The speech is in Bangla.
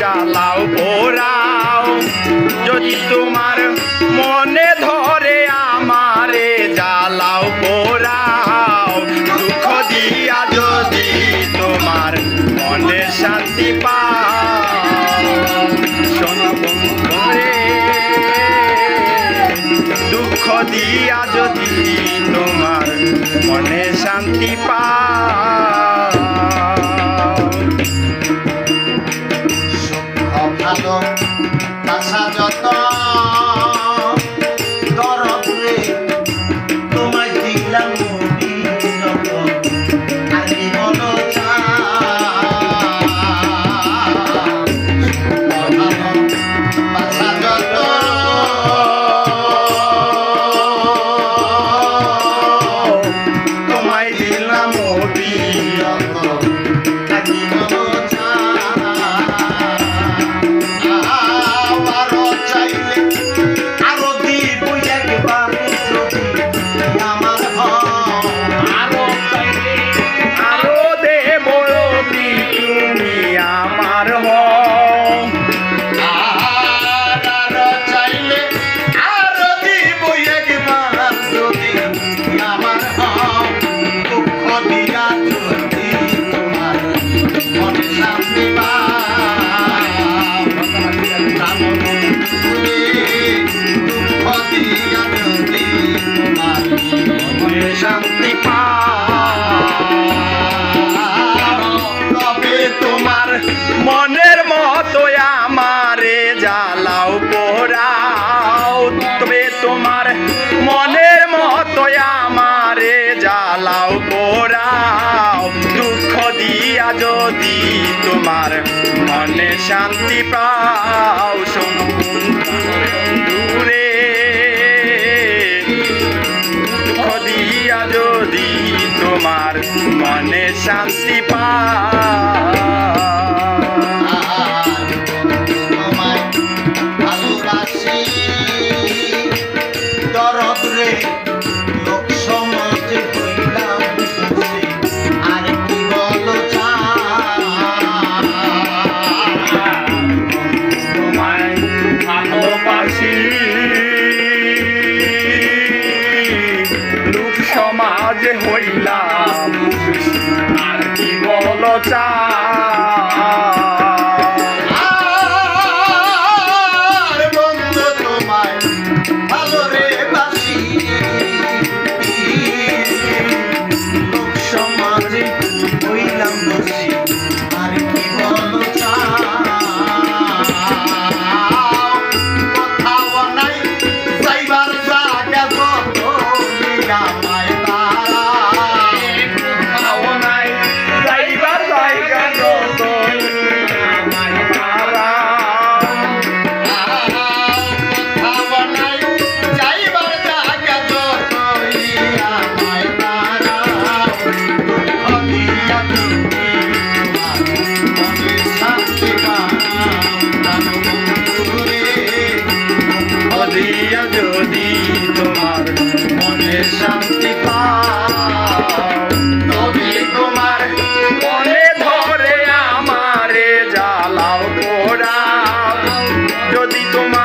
জ্বালাও পোড়াও, যদি তোমার মনে ধরে আমারে জ্বালাও পোড়াও, দুঃখ দিয়া যদি তোমার মনে শান্তি পাও, শোনো বন্ধু রে, দুঃখ দিয়া যদি তোমার মনে শান্তি পাও। ভালো বাসা যত দরদ রে তোমায় দিলাম মরি যত আরে বলো ভালো বাসা যত তোমায় দিলাম মরি যত আরে বলো শান্তি তবে তোমার মনের মতো আমারে জ্বালাও পোড়াও, তবে তোমার মনের মতো আমারে জ্বালাও পোড়াও, দুঃখ দিয়া যদি তোমার মনে শান্তি পাও, শোনো দূরে যদি তোমার মনে শান্তি তোমায় ভালোবাসি দরদ রে লোক সমাজে হইলাম আর কি বলো তোমায় ভালোবাসি সমাজে হইলাম আর কি বলো বন্ধু তোমায় ভালো রে বাসি লোক সমাজে হইলাম দোষী আর কি বলো কোথাও নাই যাইবার জায়গা যত আমায় তারা কোথাও নাই যাইবার জায়গা যত আমায় তারা, কোথাও নাই যাইবার জায়গা যত আমায় তারা, দুঃখ দিয়া তুমি মনে শান্তি দিয়া যদি তোমার মনে শান্তি পাও, তবে তোমার মনে ধরে আমারে জ্বালাও পোড়াও, যদি তোমার